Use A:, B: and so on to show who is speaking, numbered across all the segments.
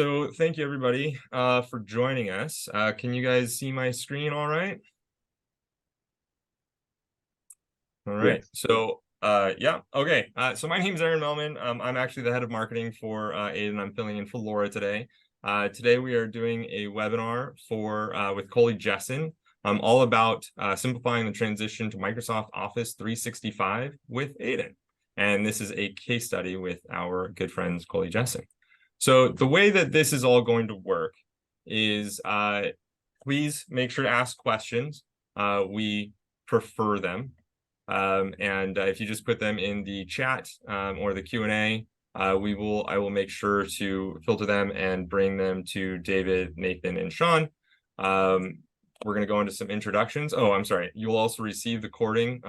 A: So thank you everybody for joining us. Can you guys see my screen all right? All right.
B: Yes.
A: So yeah, okay. So my name is Aaron Melman. I'm actually the head of marketing for Aiden. I'm filling in for Laura today. Today we are doing a webinar for with Koley Jessen, all about simplifying the transition to Microsoft Office 365 with Aiden. And this is a case study with our good friends Koley Jessen. So the way that this is all going to work is please make sure to ask questions. We prefer them. And if you just put them in the chat or the Q&A, I will make sure to filter them and bring them to David, Nathan, and Sean. We're going to go into some introductions. Oh, I'm sorry. You'll also receive the recording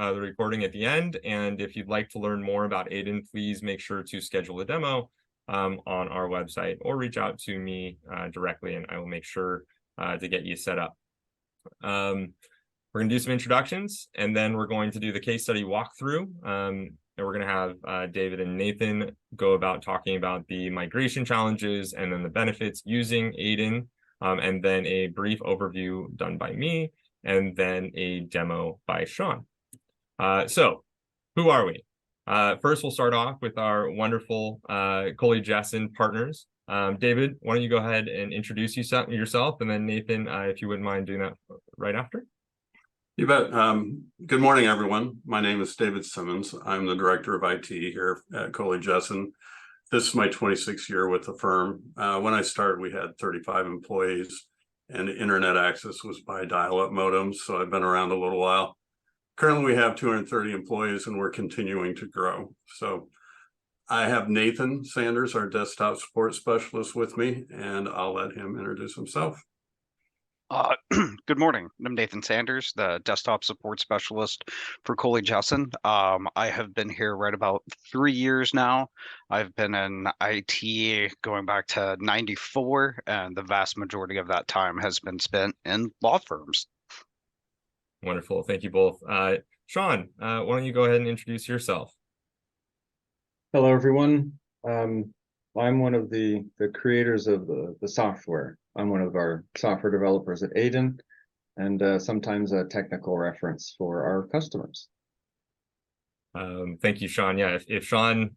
A: at the end. And if you'd like to learn more about Aiden, please make sure to schedule a demo on our website or reach out to me directly, and I will make sure to get you set up. We're going to do some introductions, and then we're going to do the case study walkthrough. And we're going to have David and Nathan go about talking about the migration challenges and then the benefits using Aiden, and then a brief overview done by me, and then a demo by Sean. So who are we? First, we'll start off with our wonderful Koley Jessen partners. David, why don't you go ahead and introduce yourself, and then Nathan, if you wouldn't mind doing that right after.
C: You bet. Good morning, everyone. My name is David Simmons. I'm the director of IT here at Koley Jessen. This is my 26th year with the firm. When I started, we had 35 employees, and internet access was by dial-up modems, so I've been around a little while. Currently, we have 230 employees, and we're continuing to grow. So I have Nathan Sanders, our desktop support specialist, with me, and I'll let him introduce himself.
D: Good morning. I'm Nathan Sanders, the desktop support specialist for Koley Jessen. I have been here right about 3 years now. I've been in IT going back to '94, and the vast majority of that time has been spent in law firms.
A: Wonderful. Thank you both. Sean, why don't you go ahead and introduce yourself?
B: Hello, everyone. I'm one of the creators of the software. I'm one of our software developers at Aiden, and sometimes a technical reference for our customers.
A: Thank you, Sean. Yeah, if Sean,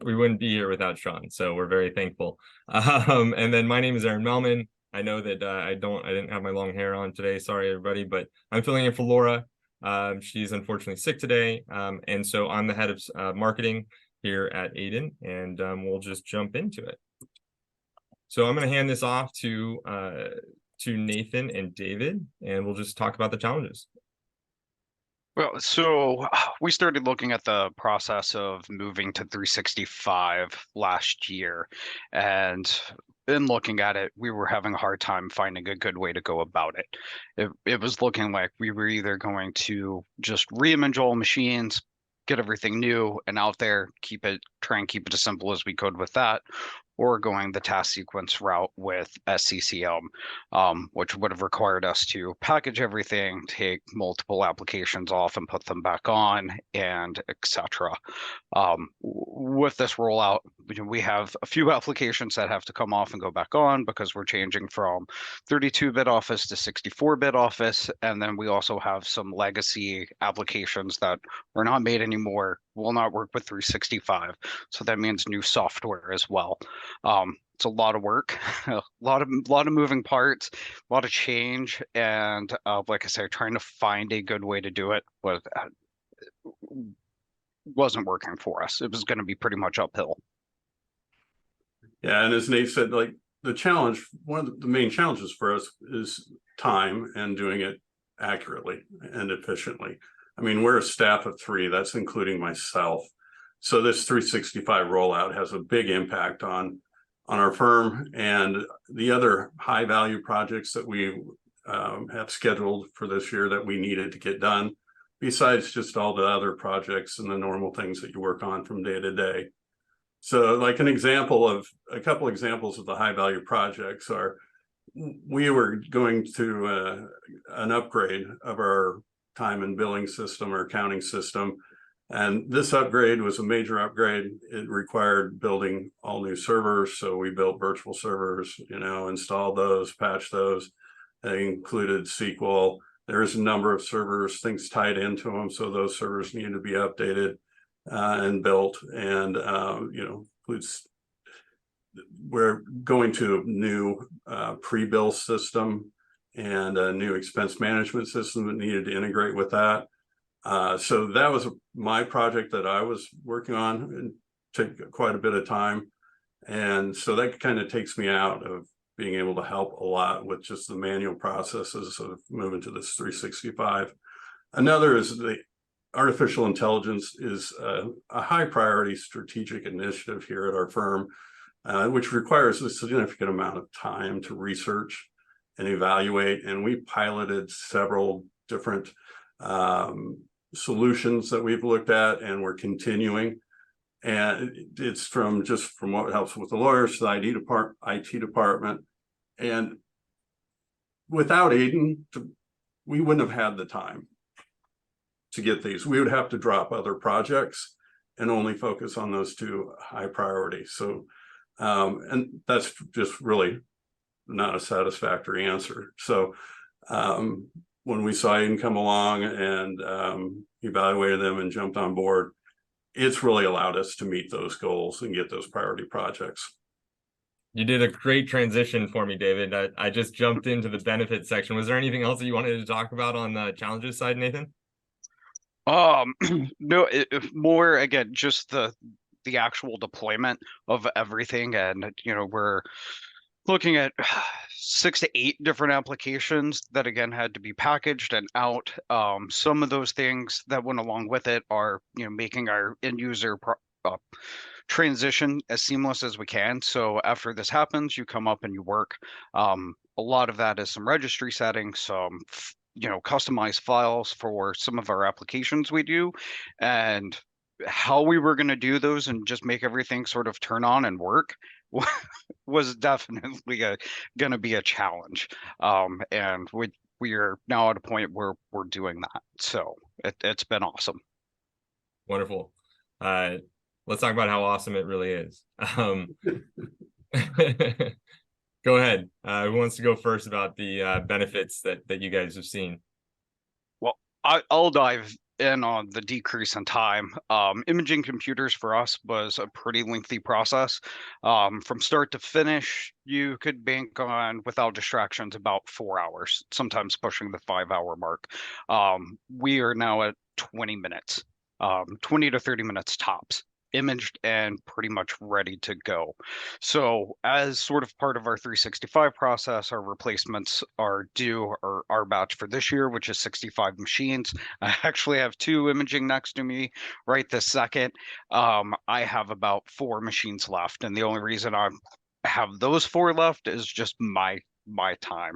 A: we wouldn't be here without Sean, so we're very thankful. And then my name is Aaron Melman. I know that I didn't have my long hair on today. Sorry, everybody, but I'm filling in for Laura. She's unfortunately sick today, and so I'm the head of marketing here at Aiden, and we'll just jump into it. So I'm going to hand this off to Nathan and David, and we'll just talk about the challenges.
D: Well, so we started looking at the process of moving to 365 last year, and in looking at it, we were having a hard time finding a good way to go about it. It was looking like we were either going to just reimage all machines, get everything new and out there, try and keep it as simple as we could with that, or going the task sequence route with SCCM, which would have required us to package everything, take multiple applications off and put them back on, and etc. With this rollout, we have a few applications that have to come off and go back on because we're changing from 32-bit Office to 64-bit Office, and then we also have some legacy applications that are not made anymore, will not work with 365. So that means new software as well. It's a lot of work, a lot of moving parts, a lot of change, and like I said, trying to find a good way to do it wasn't working for us. It was going to be pretty much uphill.
C: Yeah, and as Nate said, like the challenge, one of the main challenges for us is time and doing it accurately and efficiently. I mean, we're a staff of 3, that's including myself. So this 365 rollout has a big impact on our firm and the other high value projects that we have scheduled for this year that we needed to get done, besides just all the other projects and the normal things that you work on from day to day. So like a couple examples of the high value projects are, we were going to an upgrade of our time and billing system or accounting system. And this upgrade was a major upgrade. It required building all new servers. So we built virtual servers, installed those, patched those. They included SQL. There's a number of servers, things tied into them. So those servers need to be updated and built. And, includes, we're going to a new pre-bill system and a new expense management system that needed to integrate with that. So that was my project that I was working on and took quite a bit of time. And so that kind of takes me out of being able to help a lot with just the manual processes of moving to this 365. Another is the artificial intelligence is a high priority strategic initiative here at our firm, which requires a significant amount of time to research and evaluate. And we piloted several different solutions that we've looked at, and we're continuing. And it's from what helps with the lawyers to the IT department. And without Aiden, we wouldn't have had the time to get these. We would have to drop other projects and only focus on those two high priorities. So, and that's just really not a satisfactory answer. So, when we saw Aiden come along and evaluated them and jumped on board, it's really allowed us to meet those goals and get those priority projects.
A: You did a great transition for me, David. I just jumped into the benefits section. Was there anything else that you wanted to talk about on the challenges side, Nathan?
D: No, more again, just the actual deployment of everything. And, we're looking at 6 to 8 different applications that again had to be packaged and out. Some of those things that went along with it are, making our end user transition as seamless as we can. So after this happens, you come up and you work. A lot of that is some registry settings, some customized files for some of our applications we do, and how we were going to do those and just make everything sort of turn on and work was definitely going to be a challenge. And we are now at a point where we're doing that. So it's been awesome.
A: Wonderful. Let's talk about how awesome it really is. Go ahead. Who wants to go first about the benefits that you guys have seen?
D: Well, I'll dive in on the decrease in time. Imaging computers for us was a pretty lengthy process. From start to finish, you could bank on, without distractions, about 4 hours, sometimes pushing the 5-hour mark. We are now at 20 minutes, 20 to 30 minutes tops, imaged and pretty much ready to go. So as sort of part of our 365 process, our replacements are due, or our batch for this year, which is 65 machines. I actually have 2 imaging next to me right this second. I have about 4 machines left, and the only reason I have those 4 left is just my time.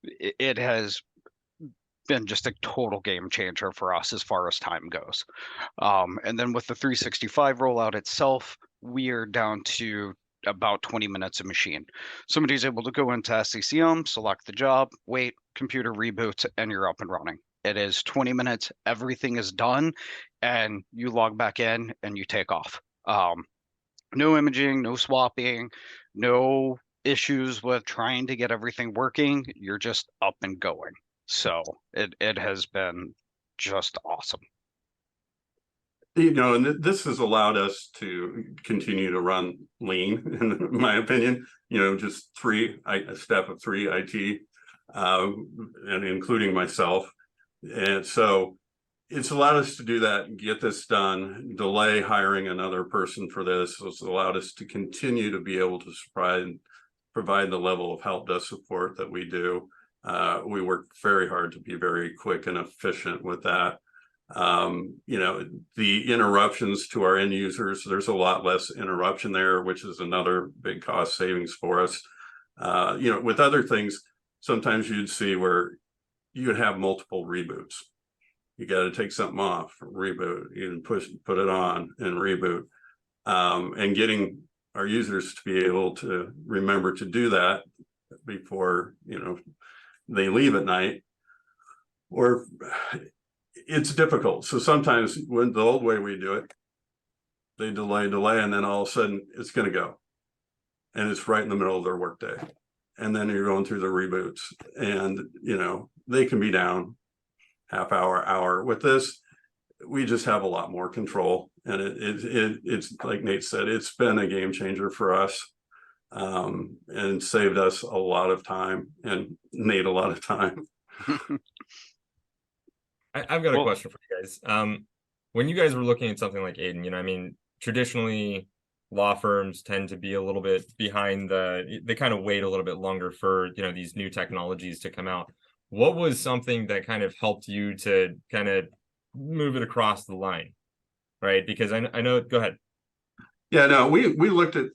D: It has been just a total game changer for us as far as time goes. And then with the 365 rollout itself, we are down to about 20 minutes a machine. Somebody's able to go into SCCM, select the job, wait, computer reboots, and you're up and running. It is 20 minutes, everything is done, and you log back in and you take off. No imaging, no swapping, no issues with trying to get everything working. You're just up and going. So it has been just awesome.
C: And this has allowed us to continue to run lean, in my opinion. Just a staff of 3 IT, and including myself. And so it's allowed us to do that, get this done, delay hiring another person for this. It's allowed us to continue to be able to provide the level of help desk support that we do. We work very hard to be very quick and efficient with that. The interruptions to our end users, there's a lot less interruption there, which is another big cost savings for us. With other things, sometimes you'd see where you would have multiple reboots. You got to take something off, reboot, you put it on and reboot. And getting our users to be able to remember to do that before, they leave at night, or it's difficult. So sometimes when the old way we do it, they delay, and then all of a sudden it's going to go. And it's right in the middle of their workday. And then you're going through the reboots, and they can be down half hour. With this, we just have a lot more control, and it's like Nate said, it's been a game changer for us, and saved us a lot of time, and Nate a lot of time.
A: I've got a question for you guys. When you guys were looking at something like Aiden, I mean, traditionally law firms tend to be a little bit behind they kind of wait a little bit longer for, these new technologies to come out. What was something that kind of helped you to kind of move it across the line? Right? Because I know, go ahead.
C: Yeah, no, we looked at,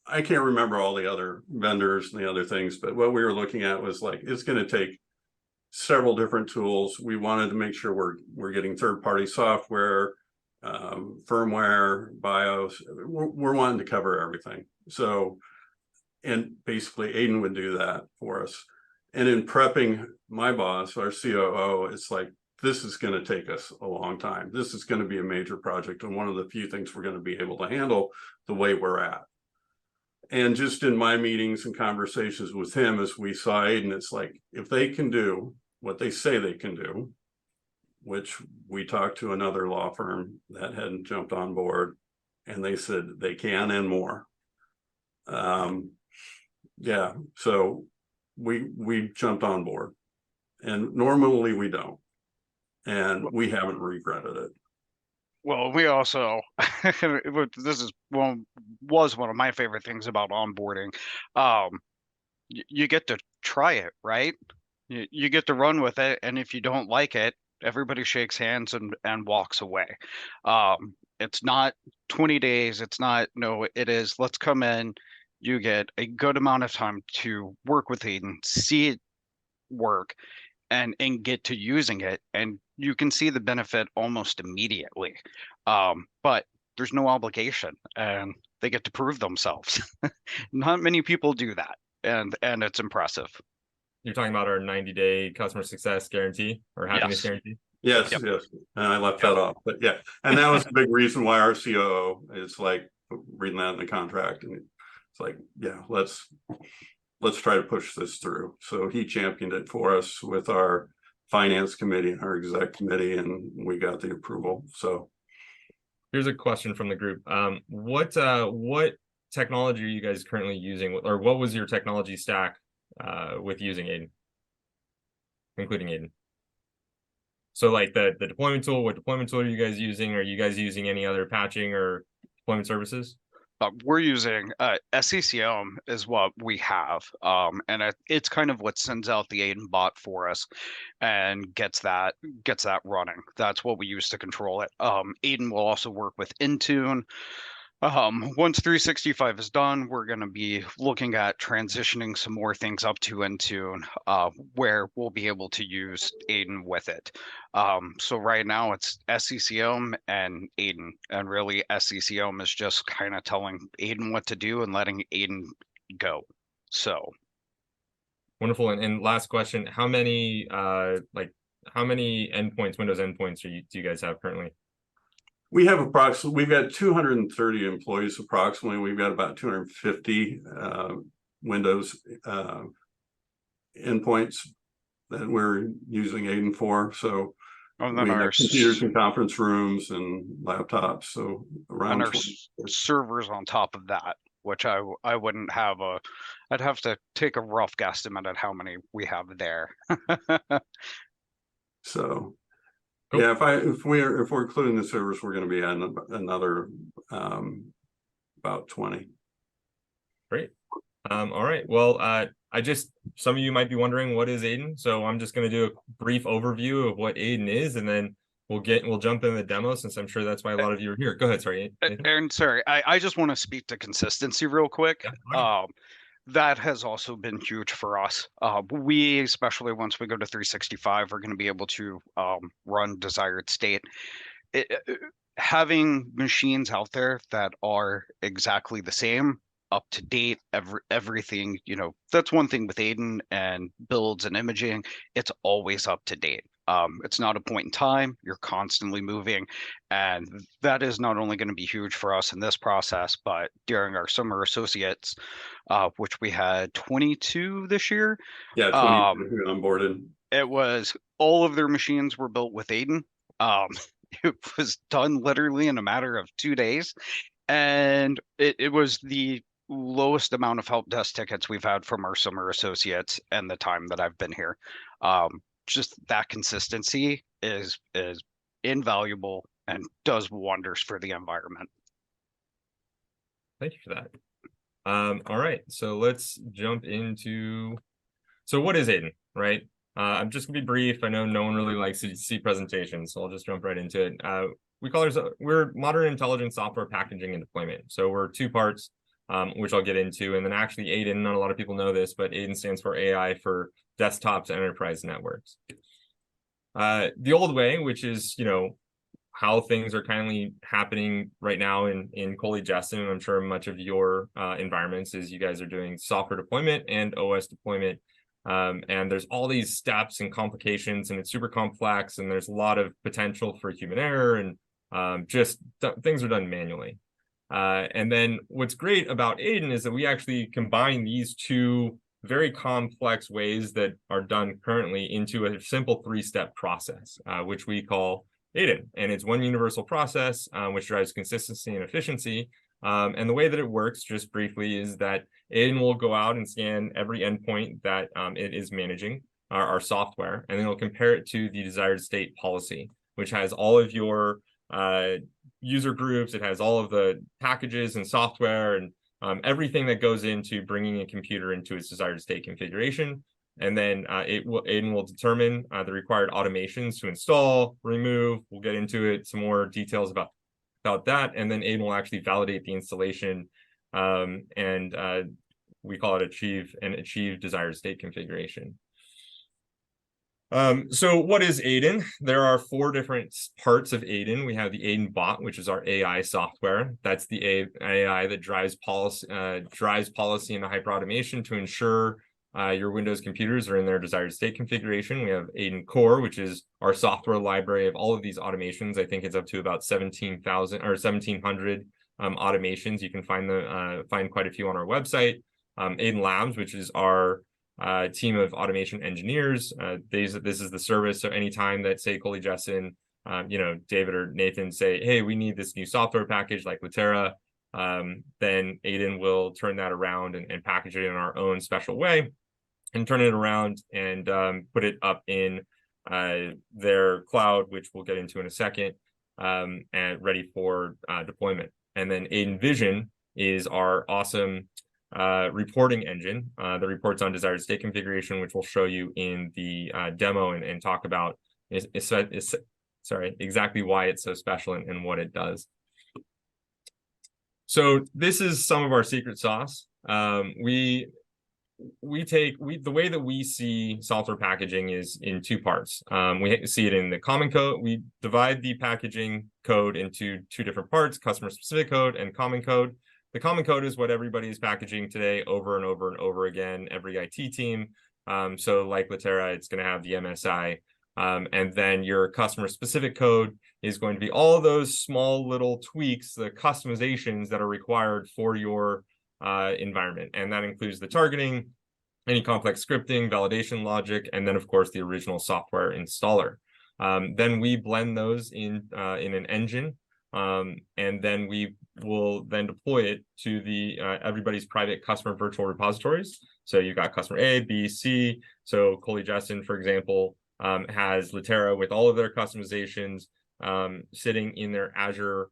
C: I can't remember all the other vendors and the other things, but what we were looking at was like, it's going to take several different tools. We wanted to make sure we're getting third-party software, firmware, BIOS. We're wanting to cover everything. So, and basically Aiden would do that for us. And in prepping my boss, our COO, it's like, this is going to take us a long time. This is going to be a major project, and one of the few things we're going to be able to handle the way we're at. And just in my meetings and conversations with him, as we saw Aiden, it's like, if they can do what they say they can do, which we talked to another law firm that hadn't jumped on board, and they said they can and more. Yeah, so we jumped on board, and normally we don't, and we haven't regretted it.
D: Well, we also, this is was one of my favorite things about onboarding. You get to try it, right? You get to run with it, and if you don't like it, everybody shakes hands and walks away. It's not 20 days. It's not, no, it is, let's come in. You get a good amount of time to work with Aiden, see it work, and get to using it, and you can see the benefit almost immediately. But there's no obligation, and they get to prove themselves. Not many people do that, and it's impressive.
A: You're talking about our 90-day customer success guarantee or happiness guarantee?
C: Yes,
D: Yep.
C: yes. And I left that off, but yeah. And that was a big reason why our COO is like reading that in the contract. And it's like, yeah, let's try to push this through. So he championed it for us with our finance committee and our exec committee, and we got the approval. So
A: here's a question from the group. What technology are you guys currently using, or what was your technology stack with using Aiden, including Aiden? So like the deployment tool, what deployment tool are you guys using? Are you guys using any other patching or deployment services?
D: We're using SCCM is what we have, and it's kind of what sends out the Aiden bot for us and gets that running. That's what we use to control it. Aiden will also work with Intune. Once 365 is done, we're going to be looking at transitioning some more things up to Intune, where we'll be able to use Aiden with it. So right now it's SCCM and Aiden, and really SCCM is just kind of telling Aiden what to do and letting Aiden go. So
A: wonderful. And last question, how many endpoints, Windows endpoints do you guys have currently?
C: we have we've got 230 employees approximately. We've got about 250 Windows endpoints that we're using Aiden for. So we have computers and conference rooms and laptops. So around
D: our servers on top of that, which I wouldn't have I'd have to take a rough guesstimate at how many we have there.
C: So cool. Yeah, if we're including the servers, we're going to be on another about 20.
A: Great. All right. Well, some of you might be wondering, what is Aiden? So I'm just going to do a brief overview of what Aiden is, and then we'll jump into the demo, since I'm sure that's why a lot of you are here. Go ahead. Sorry.
D: Aaron, sorry. I just want to speak to consistency real quick. Yeah, okay. That has also been huge for us. We, especially once we go to 365, are going to be able to run desired state. Having machines out there that are exactly the same, up to date, everything, that's one thing with Aiden and builds and imaging. It's always up to date. It's not a point in time, you're constantly moving. And that is not only going to be huge for us in this process, but during our summer associates, which we had 22 this year.
C: Yeah, 20 onboarded.
D: It was all of their machines were built with Aiden. It was done literally in a matter of 2 days. And it was the lowest amount of help desk tickets we've had from our summer associates and the time that I've been here. Just that consistency is invaluable and does wonders for the environment.
A: Thank you for that. All right, so let's jump into, so what is Aiden, right? I'm just gonna be brief. I know no one really likes to see presentations, so I'll just jump right into it. We call ourselves, we're modern intelligent software packaging and deployment. So we're two parts, which I'll get into. And then actually Aiden, not a lot of people know this, but Aiden stands for AI for desktops and enterprise networks. The old way, which is, you know, how things are kindly happening right now in Koley Jessen, and I'm sure much of your environments is you guys are doing software deployment and OS deployment. And there's all these steps and complications, and it's super complex, and there's a lot of potential for human error, and things are done manually. And then what's great about Aiden is that we actually combine these two very complex ways that are done currently into a simple 3-step process, which we call Aiden. And it's one universal process, which drives consistency and efficiency. And the way that it works, just briefly, is that Aiden will go out and scan every endpoint that it is managing, our software, and then it'll compare it to the desired state policy, which has all of your user groups. It has all of the packages and software and everything that goes into bringing a computer into its desired state configuration. And then Aiden will determine the required automations to install, remove. We'll get into it, some more details about that. And then Aiden will actually validate the installation, and we call it achieve desired state configuration. So what is Aiden? There are 4 different parts of Aiden. We have the Aiden bot, which is our AI software. That's the AI that drives policy and the hyperautomation to ensure your Windows computers are in their desired state configuration. We have Aiden Core, which is our software library of all of these automations. I think it's up to about 17,000 or 1,700 automations. You can find quite a few on our website. Aiden Labs, which is our team of automation engineers. This is the service. So anytime that, say, Koley Jessen, David or Nathan say, hey, we need this new software package like Litera, then Aiden will turn that around and package it in our own special way and turn it around and put it up in their cloud, which we'll get into in a second, and ready for deployment. And then Aiden Vision is our awesome reporting engine that reports on desired state configuration, which we'll show you in the demo and talk about exactly why it's so special and what it does. So this is some of our secret sauce. The way that we see software packaging is in 2 parts. We see it in the common code. We divide the packaging code into 2 different parts: customer specific code and common code. The common code is what everybody is packaging today over and over and over again, every IT team. So like Litera, it's going to have the MSI. And then your customer specific code is going to be all those small little tweaks, the customizations that are required for your environment. And that includes the targeting, any complex scripting, validation logic, and then of course the original software installer. Then we blend those in an engine, and then we will then deploy it to the everybody's private customer virtual repositories. So you've got customer A, B, C. So Koley Jessen, for example, has Litera with all of their customizations sitting in their Azure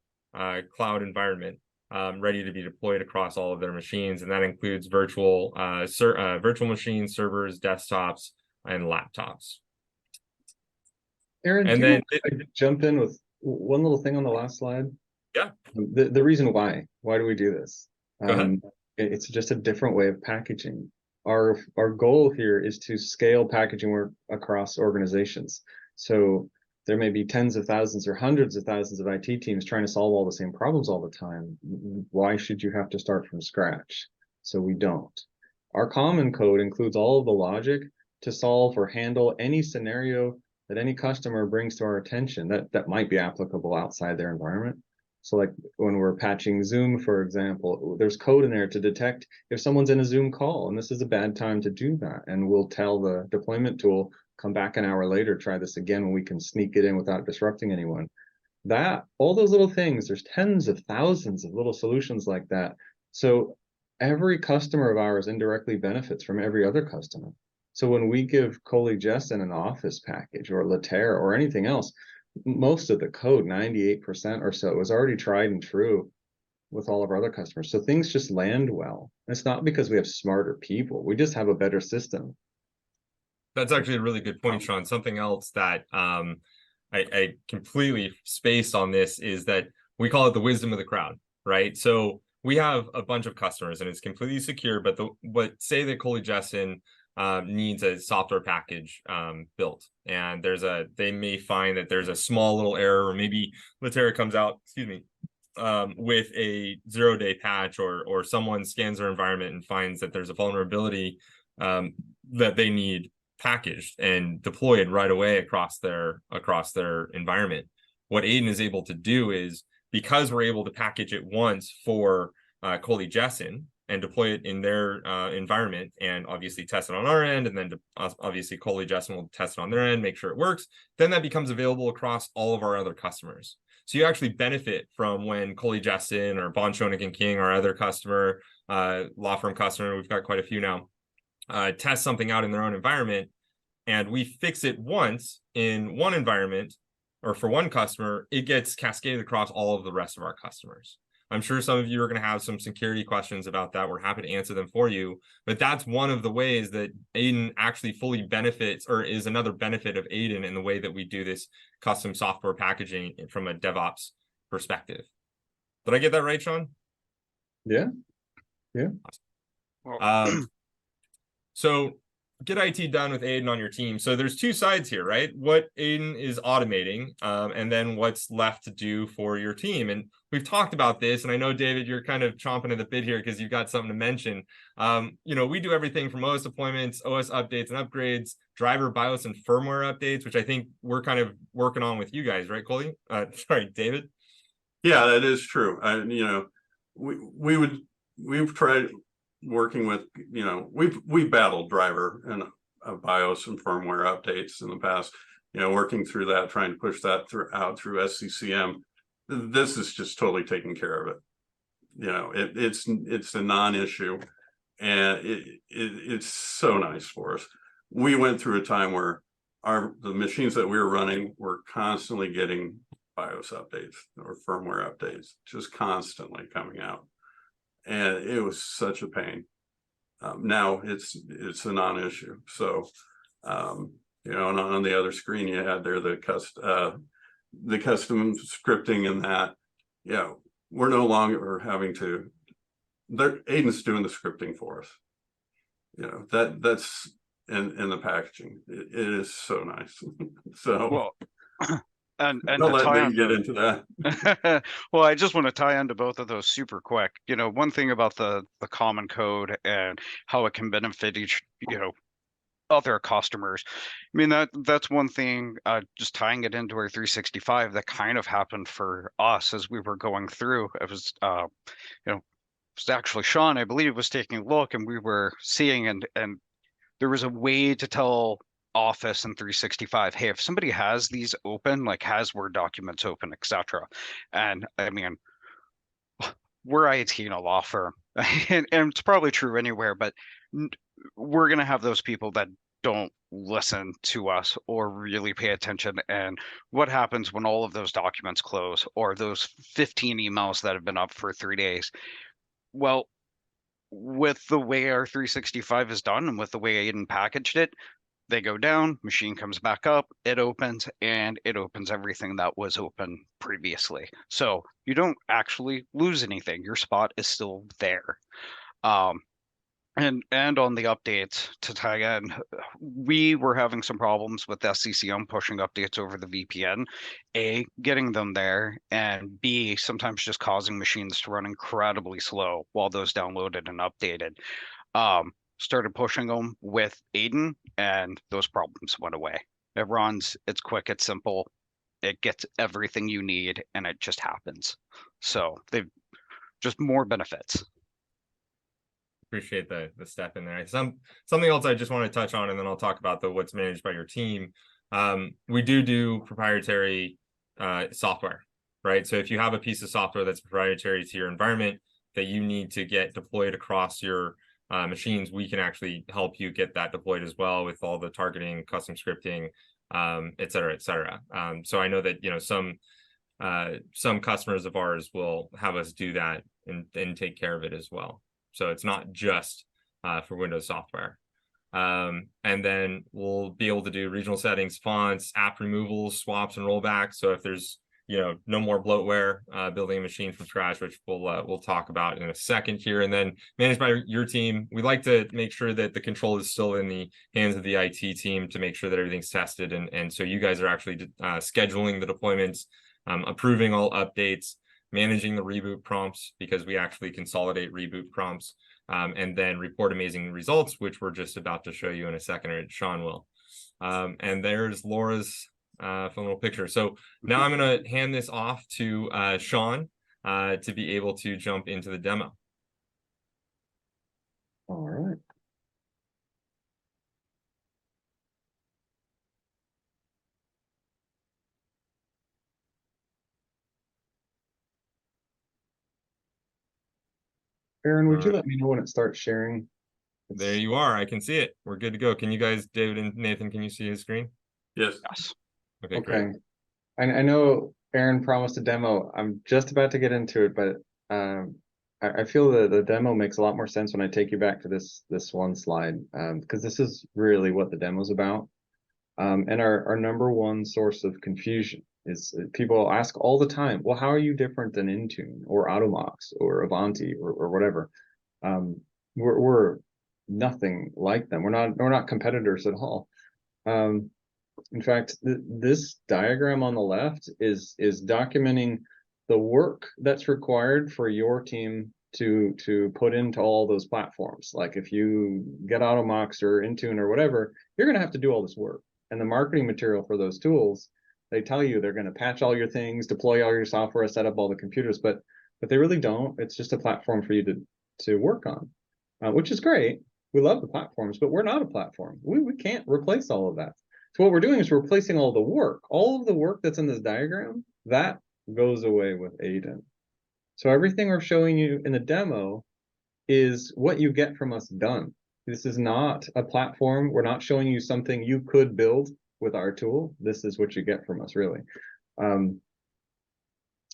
A: cloud environment, ready to be deployed across all of their machines. And that includes virtual machines, servers, desktops, and laptops.
B: Aaron, and then jump in with one little thing on the last slide.
A: Yeah.
B: The reason why do we do this?
A: Go ahead.
B: It's just a different way of packaging. Our goal here is to scale packaging work across organizations. So there may be tens of thousands or hundreds of thousands of IT teams trying to solve all the same problems all the time. Why should you have to start from scratch? So we don't. Our common code includes all of the logic to solve or handle any scenario that any customer brings to our attention that might be applicable outside their environment. So like when we're patching Zoom, for example, there's code in there to detect if someone's in a Zoom call, and this is a bad time to do that. And we'll tell the deployment tool, come back an hour later, try this again when we can sneak it in without disrupting anyone. All those little things, there's tens of thousands of little solutions like that. So every customer of ours indirectly benefits from every other customer. So when we give Koley Jessen an Office package or Laterra or anything else, most of the code, 98% or so, is already tried and true with all of our other customers. So things just land well. And it's not because we have smarter people. We just have a better system.
A: That's actually a really good point, Sean. Something else that I completely spaced on this is that we call it the wisdom of the crowd, right? So we have a bunch of customers and it's completely secure, but say that Koley Jessen needs a software package built, and they may find that there's a small little error, or maybe Laterra comes out, with a 0-day patch, or someone scans their environment and finds that there's a vulnerability that they need packaged and deployed right away across their environment. What Aiden is able to do is, because we're able to package it once for Koley Jessen and deploy it in their environment, and obviously test it on our end, and then obviously Koley Jessen will test it on their end, make sure it works, then that becomes available across all of our other customers. So you actually benefit from when Koley Jessen or Bond Schoenig & King, our other customer, law firm customer, we've got quite a few now, test something out in their own environment, and we fix it once in one environment or for one customer, it gets cascaded across all of the rest of our customers. I'm sure some of you are going to have some security questions about that. We're happy to answer them for you, but that's one of the ways that Aiden actually fully benefits, or is another benefit of Aiden in the way that we do this custom software packaging from a DevOps perspective. Did I get that right, Sean?
B: Yeah.
A: Awesome. So get IT done with Aiden on your team. So there's two sides here, right? What Aiden is automating, and then what's left to do for your team. And we've talked about this, and I know, David, you're kind of chomping at the bit here because you've got something to mention. We do everything from OS deployments, OS updates and upgrades, driver BIOS and firmware updates, which I think we're kind of working on with you guys, right, Koley? Sorry, David?
C: Yeah, that is true. We've tried working with, we've battled driver and BIOS and firmware updates in the past, working through that, trying to push that out through SCCM. This is just totally taking care of it. It's a non-issue, and it's so nice for us. We went through a time where the machines that we were running were constantly getting BIOS updates or firmware updates, just constantly coming out. And it was such a pain. Now it's a non-issue. So, and on the other screen you had there the custom scripting and that. Yeah, we're no longer having to. Aiden's doing the scripting for us. That's in the packaging. It is so nice. So.
D: Well, and
C: don't let me get into that.
D: Well, I just want to tie into both of those super quick. One thing about the common code and how it can benefit each, other customers. I mean, that's one thing, just tying it into our 365 that kind of happened for us as we were going through. It was, it was actually Sean, I believe, was taking a look, and we were seeing, and there was a way to tell Office and 365, hey, if somebody has these open, like has Word documents open, etc. And I mean, we're IT in a law firm, and it's probably true anywhere, but we're going to have those people that don't listen to us or really pay attention. And what happens when all of those documents close, or those 15 emails that have been up for 3 days? Well, with the way our 365 is done and with the way Aiden packaged it, they go down, machine comes back up, it opens, and it opens everything that was open previously. So you don't actually lose anything. Your spot is still there. And on the updates, to tie in, we were having some problems with SCCM pushing updates over the VPN, A, getting them there, and B, sometimes just causing machines to run incredibly slow while those downloaded and updated. Started pushing them with Aiden, and those problems went away. It runs, it's quick, it's simple, it gets everything you need, and it just happens. So they've just more benefits.
A: Appreciate the step in there. Something else I just want to touch on, and then I'll talk about the what's managed by your team. We do proprietary software, right? So if you have a piece of software that's proprietary to your environment that you need to get deployed across your machines, we can actually help you get that deployed as well with all the targeting, custom scripting, et cetera, et cetera. So I know that, you know, some customers of ours will have us do that and take care of it as well. So it's not just for Windows software. And then we'll be able to do regional settings, fonts, app removals, swaps, and rollbacks. So if there's, you know, no more bloatware, building a machine from scratch, which we'll talk about in a second here. And then managed by your team, we like to make sure that the control is still in the hands of the IT team to make sure that everything's tested. And so you guys are actually scheduling the deployments, approving all updates, managing the reboot prompts, because we actually consolidate reboot prompts, and then report amazing results, which we're just about to show you in a second, or Sean will. And there's Laura's fun little picture. So now I'm going to hand this off to Sean to be able to jump into the demo.
B: All right. Aaron, would you let me know when it starts sharing?
A: There you are. I can see it. We're good to go. Can you guys, David and Nathan, can you see his screen?
C: Yes.
A: Okay,
B: Okay.
A: great.
B: I know Aaron promised a demo. I'm just about to get into it, but I feel that the demo makes a lot more sense when I take you back to this one slide, because this is really what the demo's about. And our number one source of confusion is people ask all the time, well, how are you different than Intune or Automox or Avanti or whatever? We're nothing like them. We're not competitors at all. In fact, this diagram on the left is documenting the work that's required for your team to put into all those platforms. Like if you get Automox or Intune or whatever, you're going to have to do all this work. And the marketing material for those tools, they tell you they're going to patch all your things, deploy all your software, set up all the computers, but they really don't. It's just a platform for you to work on, which is great. We love the platforms, but we're not a platform. We can't replace all of that. So what we're doing is we're replacing all the work. All of the work that's in this diagram, that goes away with Aiden. So everything we're showing you in the demo is what you get from us done. This is not a platform. We're not showing you something you could build with our tool. This is what you get from us, really. And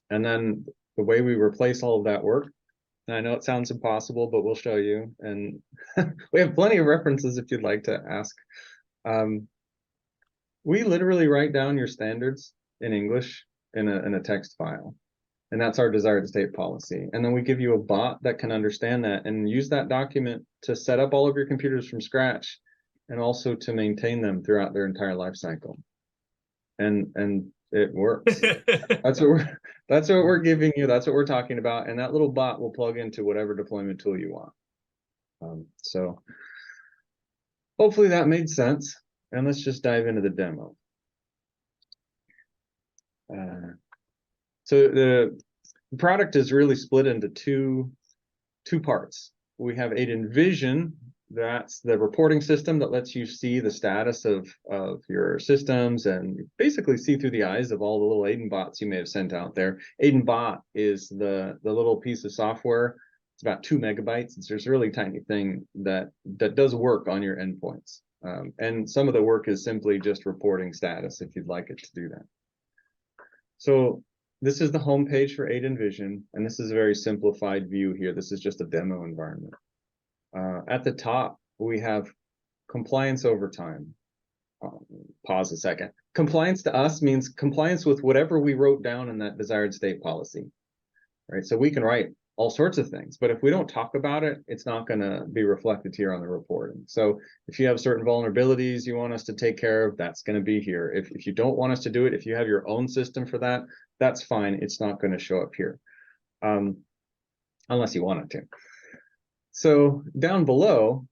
B: then the way we replace all of that work, and I know it sounds impossible, but we'll show you. And we have plenty of references if you'd like to ask. We literally write down your standards in English in a text file. And that's our desired state policy. And then we give you a bot that can understand that and use that document to set up all of your computers from scratch and also to maintain them throughout their entire life cycle. And it works. That's what we're giving you. That's what we're talking about. And that little bot will plug into whatever deployment tool you want. So hopefully that made sense. And let's just dive into the demo. So the product is really split into two parts. We have Aiden Vision. That's the reporting system that lets you see the status of your systems and basically see through the eyes of all the little Aiden bots you may have sent out there. Aiden Bot is the little piece of software. It's about 2 megabytes. It's just a really tiny thing that does work on your endpoints. And some of the work is simply just reporting status if you'd like it to do that. So this is the home page for Aiden Vision, and this is a very simplified view here. This is just a demo environment. At the top, we have compliance over time. Pause a second. Compliance to us means compliance with whatever we wrote down in that desired state policy. Right? So we can write all sorts of things, but if we don't talk about it, it's not going to be reflected here on the reporting. So if you have certain vulnerabilities you want us to take care of, that's going to be here. If you don't want us to do it, if you have your own system for that, that's fine. It's not going to show up here, unless you want it to. So down below,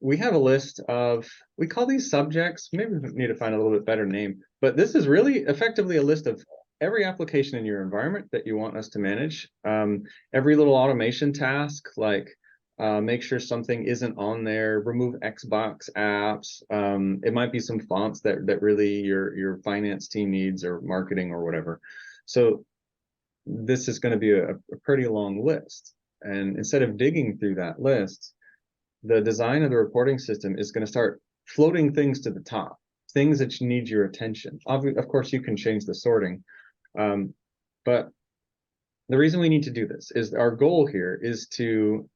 B: we have a list of, we call these subjects, maybe we need to find a little bit better name, but this is really effectively a list of every application in your environment that you want us to manage. Every little automation task, like make sure something isn't on there, remove Xbox apps. It might be some fonts that really your finance team needs, or marketing or whatever. So this is going to be a pretty long list. And instead of digging through that list, the design of the reporting system is going to start floating things to the top, things that need your attention. Of course, you can change the sorting. But the reason we need to do this is our goal here is to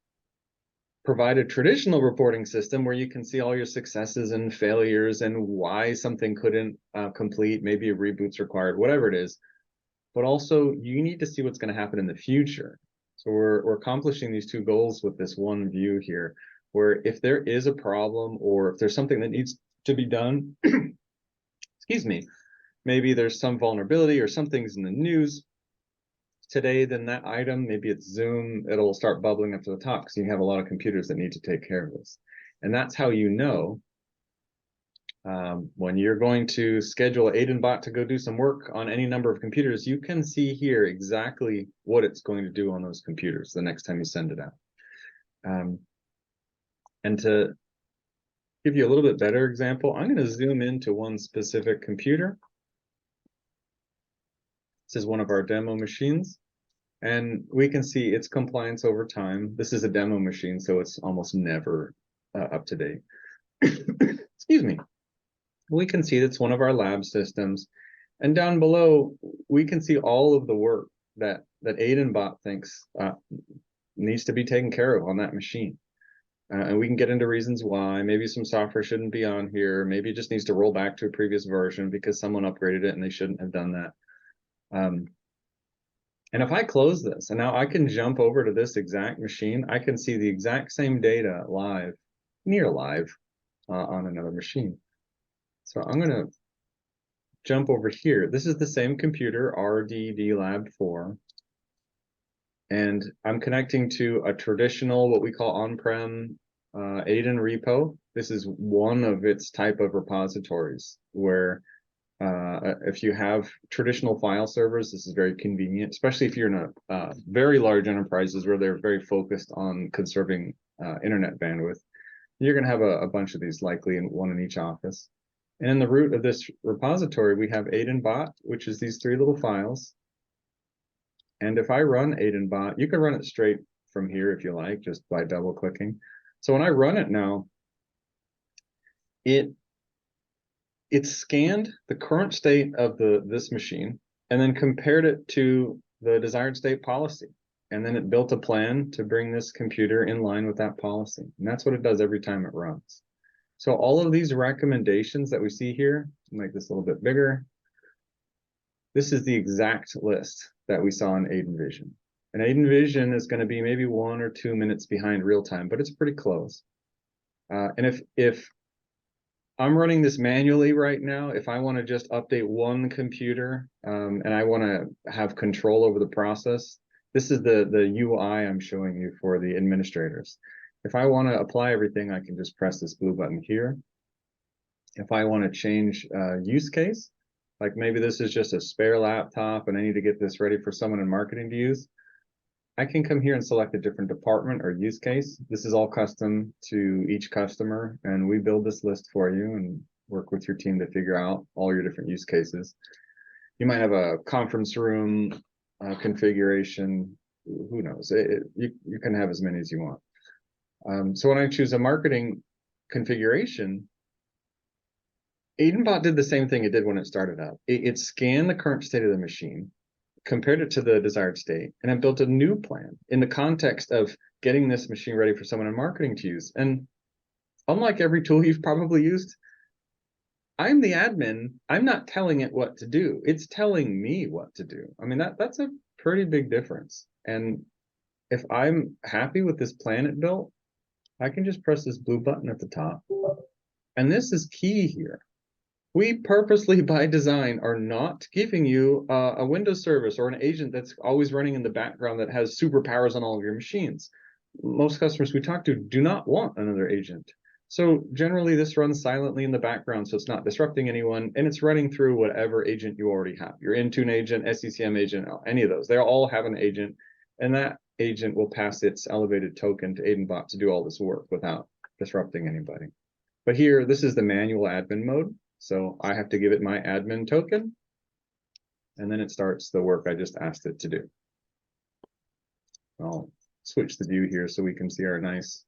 B: provide a traditional reporting system where you can see all your successes and failures and why something couldn't complete, maybe a reboot's required, whatever it is. But also you need to see what's going to happen in the future. So we're accomplishing these two goals with this one view here, where if there is a problem or if there's something that needs to be done, excuse me, maybe there's some vulnerability or something's in the news today, then that item, maybe it's Zoom, it'll start bubbling up to the top because you have a lot of computers that need to take care of this. And that's how you know when you're going to schedule Aiden bot to go do some work on any number of computers, you can see here exactly what it's going to do on those computers the next time you send it out. And to give you a little bit better example, I'm going to zoom into one specific computer. This is one of our demo machines, and we can see its compliance over time. This is a demo machine, so it's almost never up to date. Excuse me. We can see that's one of our lab systems, and down below we can see all of the work that Aiden bot thinks needs to be taken care of on that machine. And we can get into reasons why. Maybe some software shouldn't be on here. Maybe it just needs to roll back to a previous version because someone upgraded it and they shouldn't have done that. And if I close this, and now I can jump over to this exact machine, I can see the exact same data live, near live, on another machine. So I'm going to jump over here. This is the same computer, RDD Lab 4. And I'm connecting to a traditional, what we call on-prem Aiden repo. This is one of its type of repositories where if you have traditional file servers, this is very convenient, especially if you're in a very large enterprises where they're very focused on conserving internet bandwidth. You're going to have a bunch of these, likely one in each office. And in the root of this repository, we have Aiden bot, which is these three little files. And if I run Aiden bot, you can run it straight from here if you like, just by double clicking. So when I run it now, it scanned the current state of this machine and then compared it to the desired state policy. And then it built a plan to bring this computer in line with that policy. And that's what it does every time it runs. So all of these recommendations that we see here, make this a little bit bigger. This is the exact list that we saw in Aiden Vision. And Aiden Vision is going to be maybe 1 or 2 minutes behind real time, but it's pretty close. And if I'm running this manually right now, if I want to just update one computer and I want to have control over the process, this is the UI I'm showing you for the administrators. If I want to apply everything, I can just press this blue button here. If I want to change use case, like maybe this is just a spare laptop and I need to get this ready for someone in marketing to use, I can come here and select a different department or use case. This is all custom to each customer, and we build this list for you and work with your team to figure out all your different use cases. You might have a conference room configuration, who knows? You can have as many as you want. So when I choose a marketing configuration, AidenBot did the same thing it did when it started out. It scanned the current state of the machine, compared it to the desired state, and it built a new plan in the context of getting this machine ready for someone in marketing to use. And unlike every tool you've probably used, I'm the admin. I'm not telling it what to do. It's telling me what to do. I mean, that's a pretty big difference. And if I'm happy with this plan it built, I can just press this blue button at the top. And this is key here. We purposely, by design, are not giving you a Windows service or an agent that's always running in the background that has superpowers on all of your machines. most customers we talk to do not want another agent. So generally this runs silently in the background, so it's not disrupting anyone, and it's running through whatever agent you already have. Your Intune agent, SCCM agent, any of those. They all have an agent, and that agent will pass its elevated token to AidenBot to do all this work without disrupting anybody. But here, this is the manual admin mode. So I have to give it my admin token, and then it starts the work I just asked it to do. I'll switch the view here so we can see our nice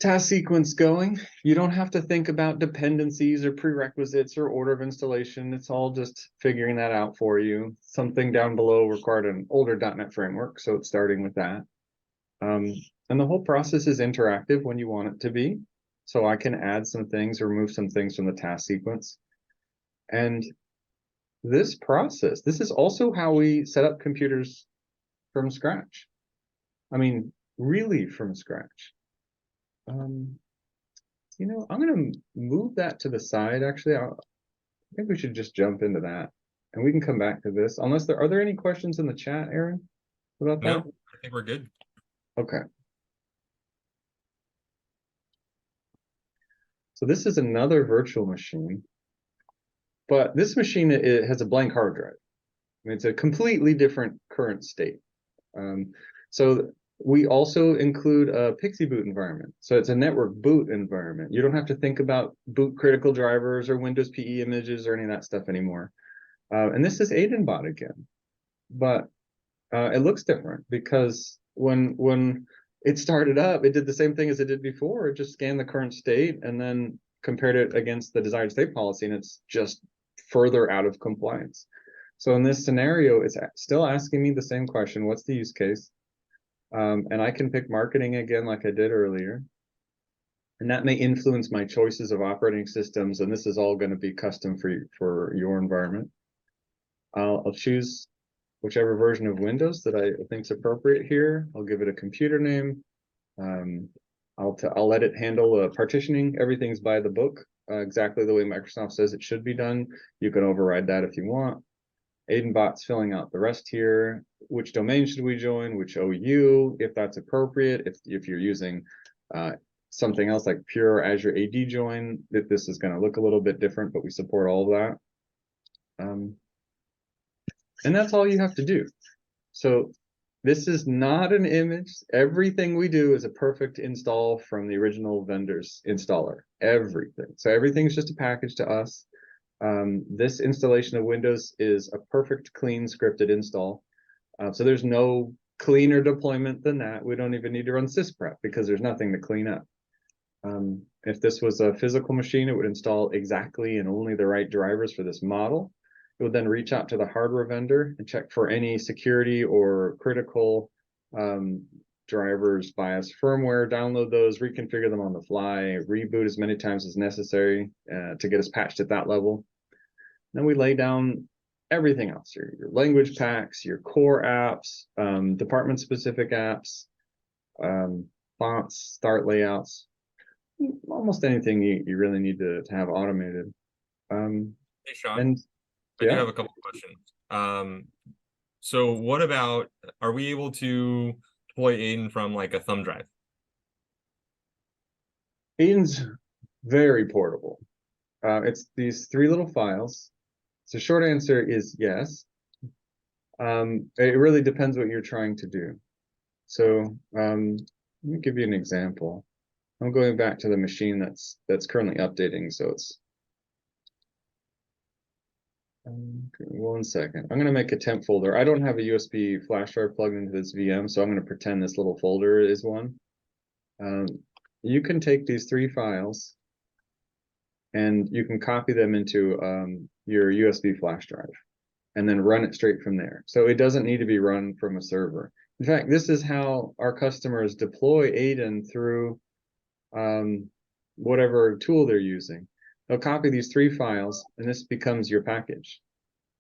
B: task sequence going. You don't have to think about dependencies or prerequisites or order of installation. It's all just figuring that out for you. Something down below required an older .NET framework, so it's starting with that. And the whole process is interactive when you want it to be. So I can add some things or remove some things from the task sequence. And this process, this is also how we set up computers from scratch. I mean, really from scratch. You know, I'm going to move that to the side. Actually, I think we should just jump into that, and we can come back to this. Unless are there any questions in the chat, Aaron, about that?
A: No, I think we're good.
B: Okay. So this is another virtual machine, but this machine, it has a blank hard drive. I mean, it's a completely different current state. So we also include a Pixie boot environment. So it's a network boot environment. You don't have to think about boot critical drivers or Windows PE images or any of that stuff anymore. And this is AidenBot again, but it looks different because when it started up, it did the same thing as it did before. It just scanned the current state and then compared it against the desired state policy, and it's just further out of compliance. So in this scenario, it's still asking me the same question: what's the use case? And I can pick marketing again, like I did earlier. And that may influence my choices of operating systems. And this is all going to be custom for your environment. I'll choose whichever version of Windows that I think is appropriate here. I'll give it a computer name. I'll let it handle partitioning. Everything's by the book, exactly the way Microsoft says it should be done. You can override that if you want. AidenBot's filling out the rest here. Which domain should we join? Which OU, if that's appropriate. If you're using something else like pure Azure AD join, this is going to look a little bit different, but we support all of that. And that's all you have to do. So this is not an image. Everything we do is a perfect install from the original vendor's installer. Everything. So everything's just a package to us. This installation of Windows is a perfect, clean, scripted install. So there's no cleaner deployment than that. We don't even need to run sysprep because there's nothing to clean up. If this was a physical machine, it would install exactly and only the right drivers for this model. It would then reach out to the hardware vendor and check for any security or critical drivers, BIOS firmware, download those, reconfigure them on the fly, reboot as many times as necessary to get us patched at that level. Then we lay down everything else, your language packs, your core apps, department-specific apps, fonts, start layouts, almost anything you really need to have automated.
A: Hey, Sean.
B: And
A: I do have a couple of questions. So what about, are we able to deploy Aiden from like a thumb drive?
B: Aiden's very portable. It's these 3 little files. So short answer is yes. It really depends what you're trying to do. So let me give you an example. I'm going back to the machine that's currently updating. So it's one second. I'm going to make a temp folder. I don't have a USB flash drive plugged into this VM, so I'm going to pretend this little folder is one. You can take these 3 files and you can copy them into your USB flash drive and then run it straight from there. So it doesn't need to be run from a server. In fact, this is how our customers deploy Aiden through whatever tool they're using. They'll copy these 3 files and this becomes your package.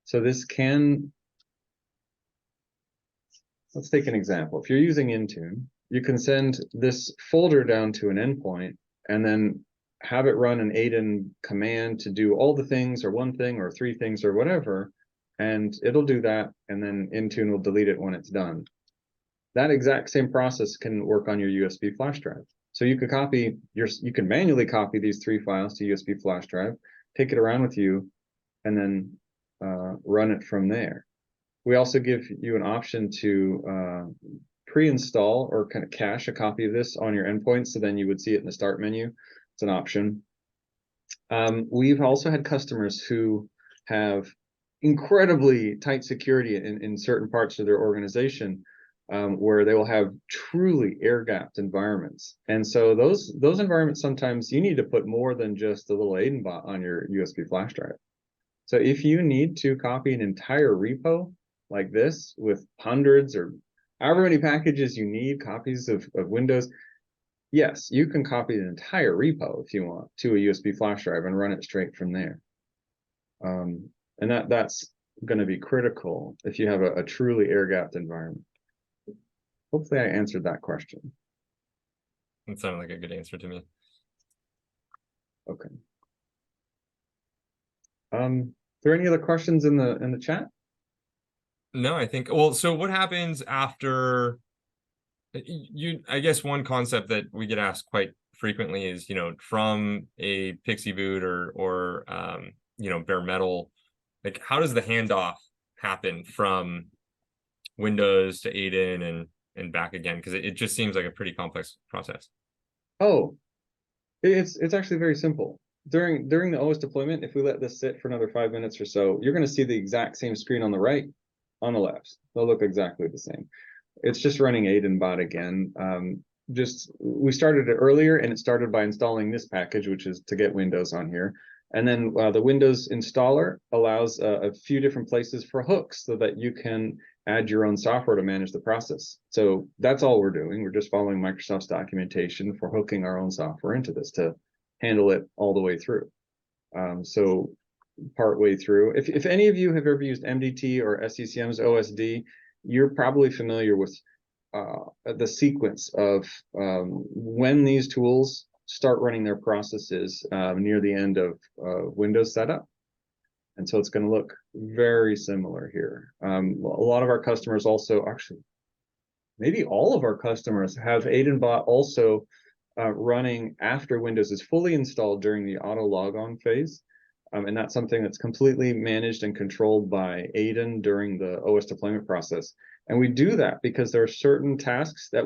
B: So this can, let's take an example. If you're using Intune, you can send this folder down to an endpoint and then have it run an Aiden command to do all the things or one thing or 3 things or whatever, and it'll do that, and then Intune will delete it when it's done. that exact same process can work on your USB flash drive. So you could you can manually copy these 3 files to USB flash drive, take it around with you, and then run it from there. We also give you an option to pre-install or kind of cache a copy of this on your endpoint, so then you would see it in the start menu. It's an option. We've also had customers who have incredibly tight security in certain parts of their organization, where they will have truly air-gapped environments. And so those environments, sometimes you need to put more than just a little Aiden bot on your USB flash drive. So if you need to copy an entire repo like this with hundreds or however many packages you need, copies of Windows, yes, you can copy an entire repo if you want to a USB flash drive and run it straight from there. And that's going to be critical if you have a truly air-gapped environment. Hopefully I answered that question.
A: It sounded like a good answer to me.
B: Okay. Are there any other questions in the chat?
A: No, I think, well, so what happens after I guess one concept that we get asked quite frequently is, from a Pixie boot or bare metal, like how does the handoff happen from Windows to Aiden and back again? Because it just seems like a pretty complex process.
B: Oh, it's actually very simple. During the OS deployment, if we let this sit for another 5 minutes or so, you're going to see the exact same screen on the right, on the left. They'll look exactly the same. It's just running Aiden bot again. We started it earlier, and it started by installing this package, which is to get Windows on here. And then the Windows installer allows a few different places for hooks so that you can add your own software to manage the process. So that's all we're doing. We're just following Microsoft's documentation for hooking our own software into this to handle it all the way through. So part way through, if any of you have ever used MDT or SCCM's OSD, you're probably familiar with the sequence of when these tools start running their processes near the end of Windows setup. And so it's going to look very similar here. A lot of our customers also, actually, maybe all of our customers have AidenBot also running after Windows is fully installed during the auto logon phase. And that's something that's completely managed and controlled by Aiden during the OS deployment process. And we do that because there are certain tasks that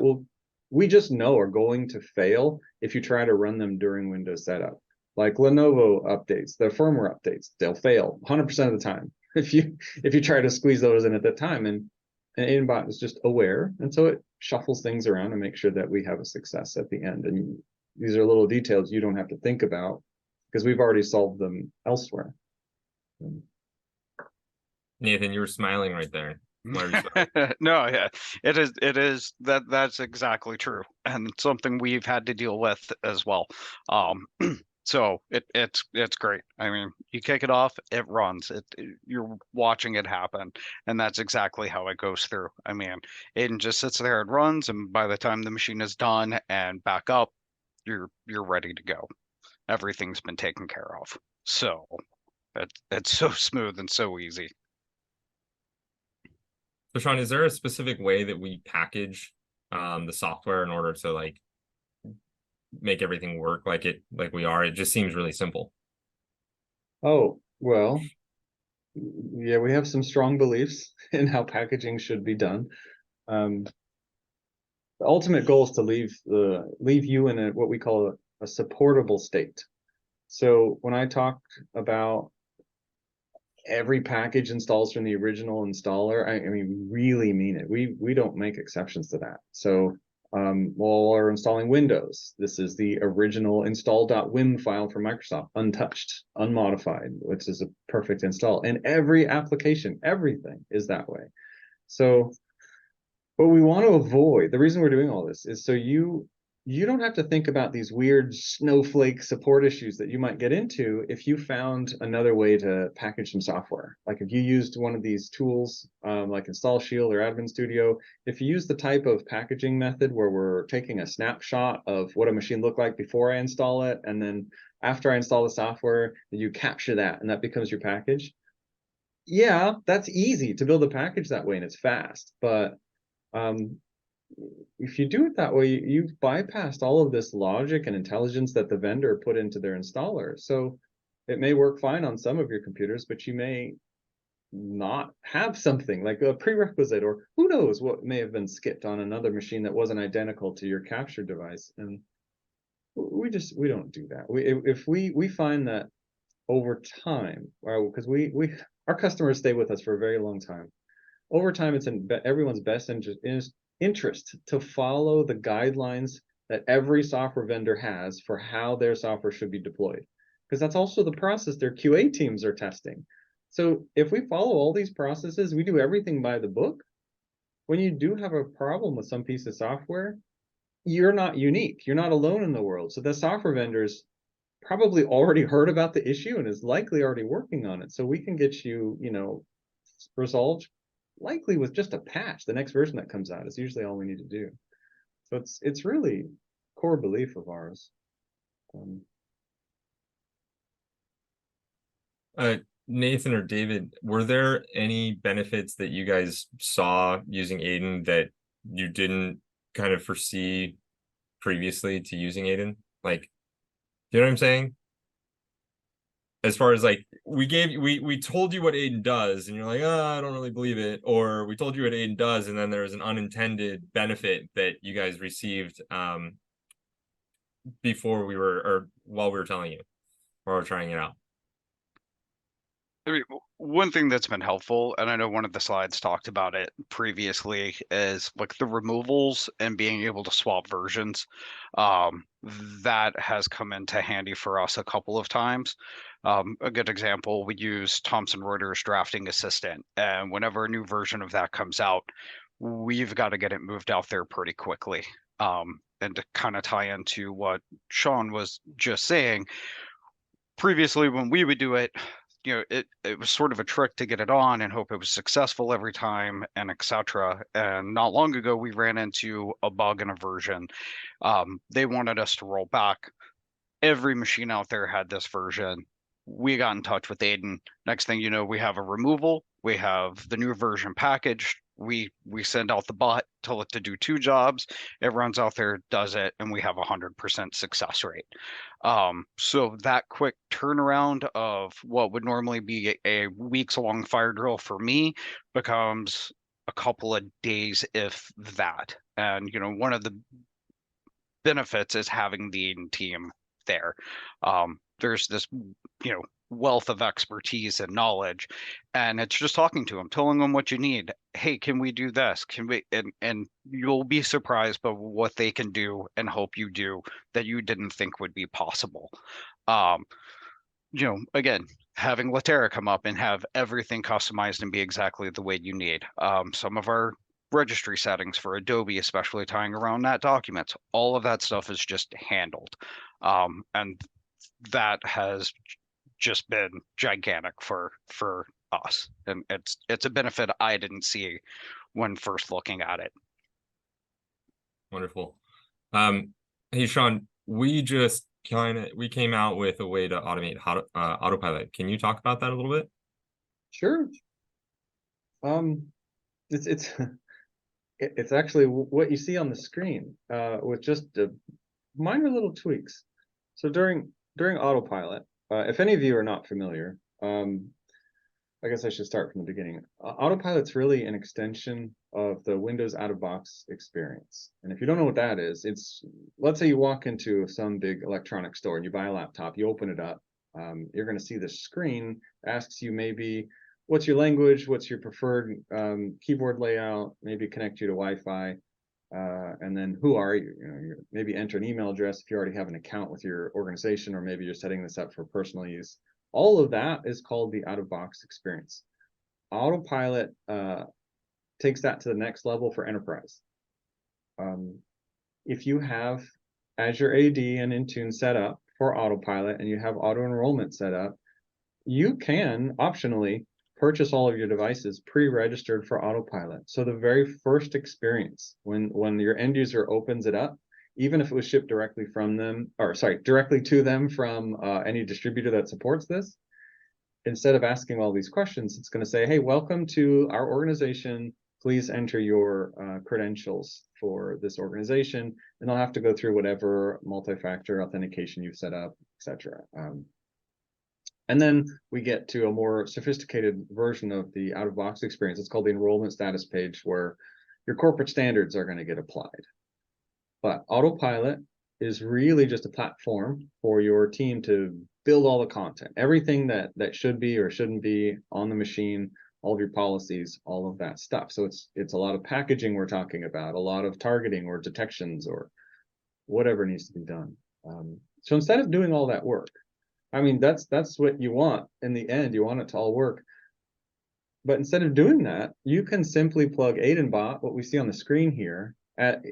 B: we just know are going to fail if you try to run them during Windows setup. Like Lenovo updates, the firmware updates, they'll fail 100% of the time if you try to squeeze those in at that time. And AidenBot is just aware, and so it shuffles things around and makes sure that we have a success at the end. And these are little details you don't have to think about because we've already solved them elsewhere.
A: Nathan, you were smiling right there. Why are you smiling?
D: No, yeah, it is that's exactly true, and something we've had to deal with as well. So it's great. I mean, you kick it off, it runs. You're watching it happen, and that's exactly how it goes through. I mean, Aiden just sits there and runs, and by the time the machine is done and back up, you're ready to go. Everything's been taken care of. So it's so smooth and so easy.
A: So Sean, is there a specific way that we package the software in order to like make everything work like we are? It just seems really simple.
B: Oh, well, yeah, we have some strong beliefs in how packaging should be done. The ultimate goal is to leave you in what we call a supportable state. So when I talk about every package installs from the original installer, I mean, really mean it. We don't make exceptions to that. So while we're installing Windows, this is the original install.wim file from Microsoft, untouched, unmodified, which is a perfect install. And every application, everything is that way. So what we want to avoid, the reason we're doing all this is so you don't have to think about these weird snowflake support issues that you might get into if you found another way to package some software. Like if you used one of these tools, like Install Shield or Admin Studio, if you use the type of packaging method where we're taking a snapshot of what a machine looked like before I install it, and then after I install the software, you capture that, and that becomes your package. Yeah, that's easy to build a package that way, and it's fast, but if you do it that way, you've bypassed all of this logic and intelligence that the vendor put into their installer. So it may work fine on some of your computers, but you may not have something like a prerequisite, or who knows what may have been skipped on another machine that wasn't identical to your capture device. And we don't do that. If we find that over time, because our customers stay with us for a very long time. Over time, it's in everyone's best interest to follow the guidelines that every software vendor has for how their software should be deployed, because that's also the process their QA teams are testing. So if we follow all these processes, we do everything by the book. When you do have a problem with some piece of software, you're not unique. You're not alone in the world. So the software vendors probably already heard about the issue and is likely already working on it. So we can get you, resolved likely with just a patch. The next version that comes out is usually all we need to do. So it's really core belief of ours.
A: Nathan or David, were there any benefits that you guys saw using Aiden that you didn't kind of foresee previously to using Aiden? Like, you know what I'm saying? As far as like, we told you what Aiden does, and you're like, oh, I don't really believe it. Or we told you what Aiden does, and then there was an unintended benefit that you guys received before we were, or while we were telling you, or we're trying it out.
D: I mean, one thing that's been helpful, and I know one of the slides talked about it previously, is like the removals and being able to swap versions. That has come into handy for us a couple of times. A good example, we use Thomson Reuters Drafting Assistant, and whenever a new version of that comes out, we've got to get it moved out there pretty quickly. And to kind of tie into what Sean was just saying, previously when we would do it, it was sort of a trick to get it on and hope it was successful every time, and etc. And not long ago, we ran into a bug in a version. They wanted us to roll back. Every machine out there had this version. We got in touch with Aiden. Next thing you know, we have a removal. We have the new version packaged. We send out the bot, tell it to do 2 jobs. It runs out there, does it, and we have 100% success rate. So that quick turnaround of what would normally be a weeks-long fire drill for me becomes a couple of days, if that. And one of the benefits is having the Aiden team there. There's this, wealth of expertise and knowledge, and it's just talking to them, telling them what you need. Hey, can we do this? Can we? And you'll be surprised by what they can do and hope you do that you didn't think would be possible. Again, having Latera come up and have everything customized and be exactly the way you need. Some of our registry settings for Adobe, especially tying around that documents, all of that stuff is just handled. And that has just been gigantic for us, and it's a benefit I didn't see when first looking at it.
A: Wonderful. Hey Sean, we came out with a way to automate autopilot. Can you talk about that a little bit?
B: Sure. It's actually what you see on the screen, with just minor little tweaks. So during autopilot, if any of you are not familiar, I guess I should start from the beginning. Autopilot's really an extension of the Windows out-of-box experience. And if you don't know what that is, let's say you walk into some big electronics store and you buy a laptop, you open it up, you're going to see this screen, asks you maybe, what's your language, what's your preferred keyboard layout, maybe connect you to Wi-Fi. And then who are you? You maybe enter an email address if you already have an account with your organization, or maybe you're setting this up for personal use. All of that is called the out-of-box experience. Autopilot takes that to the next level for enterprise. If you have Azure AD and Intune set up for autopilot, and you have auto enrollment set up, you can optionally purchase all of your devices pre-registered for autopilot. So the very first experience, when your end user opens it up, even if it was shipped directly from them, directly to them from any distributor that supports this, instead of asking all these questions, it's going to say, hey, welcome to our organization. please enter your credentials for this organization, and they'll have to go through whatever multi-factor authentication you've set up, etc. And then we get to a more sophisticated version of the out-of-box experience. It's called the enrollment status page, where your corporate standards are going to get applied. But Autopilot is really just a platform for your team to build all the content, everything that should be or shouldn't be on the machine, all of your policies, all of that stuff. So it's a lot of packaging we're talking about, a lot of targeting or detections or whatever needs to be done. So instead of doing all that work, I mean, that's what you want in the end. You want it to all work. But instead of doing that, you can simply plug AidenBot, what we see on the screen here,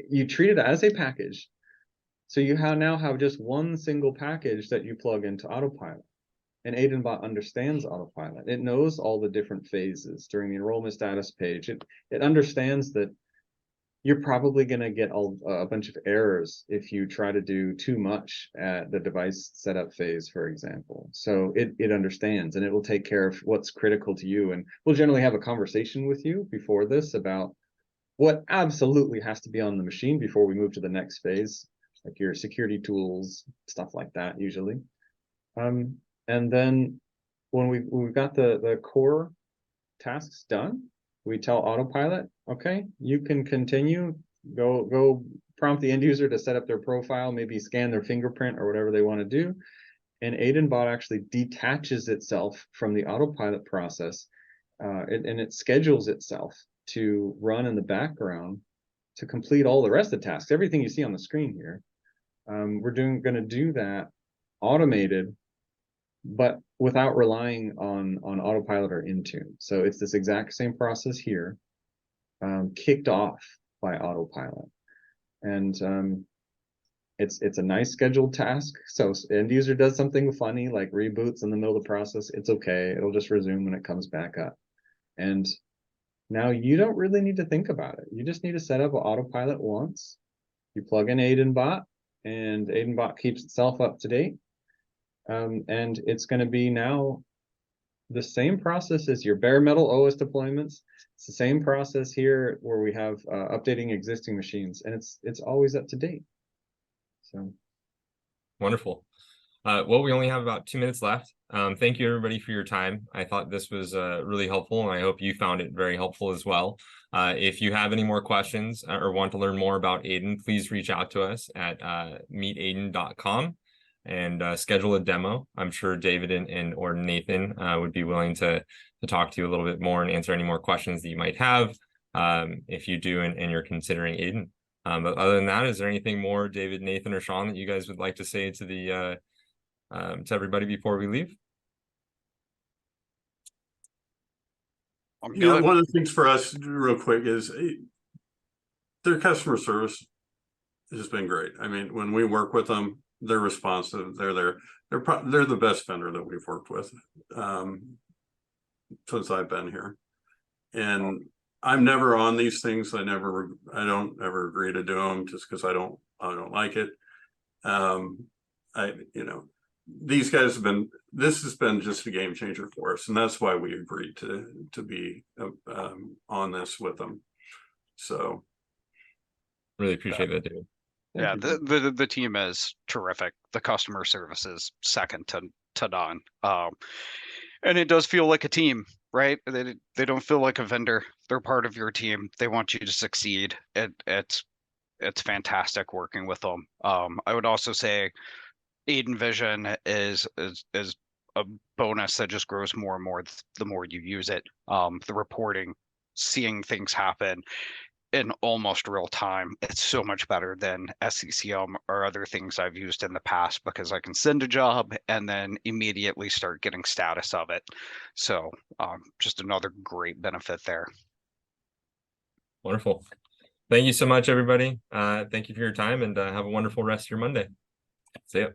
B: you treat it as a package. So you now have just one single package that you plug into Autopilot. And AidenBot understands Autopilot. It knows all the different phases during the enrollment status page. It understands that you're probably going to get a bunch of errors if you try to do too much at the device setup phase, for example. So it understands, and it will take care of what's critical to you. And we'll generally have a conversation with you before this about what absolutely has to be on the machine before we move to the next phase, like your security tools, stuff like that, usually. And then when we've got the core tasks done, we tell Autopilot, okay, you can continue, go prompt the end user to set up their profile, maybe scan their fingerprint or whatever they want to do. And AidenBot actually detaches itself from the Autopilot process, and it schedules itself to run in the background to complete all the rest of the tasks, everything you see on the screen here. We're going to do that automated, but without relying on Autopilot or Intune. So it's this exact same process here, kicked off by Autopilot. And it's a nice scheduled task. So end user does something funny, like reboots in the middle of the process, it's okay. It'll just resume when it comes back up. And now you don't really need to think about it. You just need to set up an Autopilot once. You plug in AidenBot, and AidenBot keeps itself up to date. And it's going to be now the same process as your bare metal OS deployments. It's the same process here where we have updating existing machines, and it's always up to date. So
A: Wonderful. Well, we only have about 2 minutes left. Thank you everybody for your time. I thought this was really helpful, and I hope you found it very helpful as well. If you have any more questions or want to learn more about Aiden, please reach out to us at meetaiden.com and schedule a demo. I'm sure David or Nathan would be willing to talk to you a little bit more and answer any more questions that you might have if you do and you're considering Aiden. But other than that, is there anything more, David, Nathan, or Sean, that you guys would like to say to the to everybody before we leave?
C: You know, one of the things for us, real quick, is their customer service has been great. I mean, when we work with them, they're responsive. They're the best vendor that we've worked with since I've been here. And I'm never on these things. I don't ever agree to do them just because I don't like it. These guys this has been just a game changer for us, and that's why we agreed to be on this with them. So
A: really appreciate that, David.
D: Yeah, the team is terrific. The customer service is second to none. And it does feel like a team, right? They don't feel like a vendor. They're part of your team. They want you to succeed. It's fantastic working with them. I would also say Aiden Vision is a bonus that just grows more and more the more you use it. The reporting, seeing things happen in almost real time, it's so much better than SCCM or other things I've used in the past, because I can send a job and then immediately start getting status of it. So just another great benefit there.
A: Wonderful. Thank you so much, everybody. Thank you for your time, and have a wonderful rest of your Monday. See ya.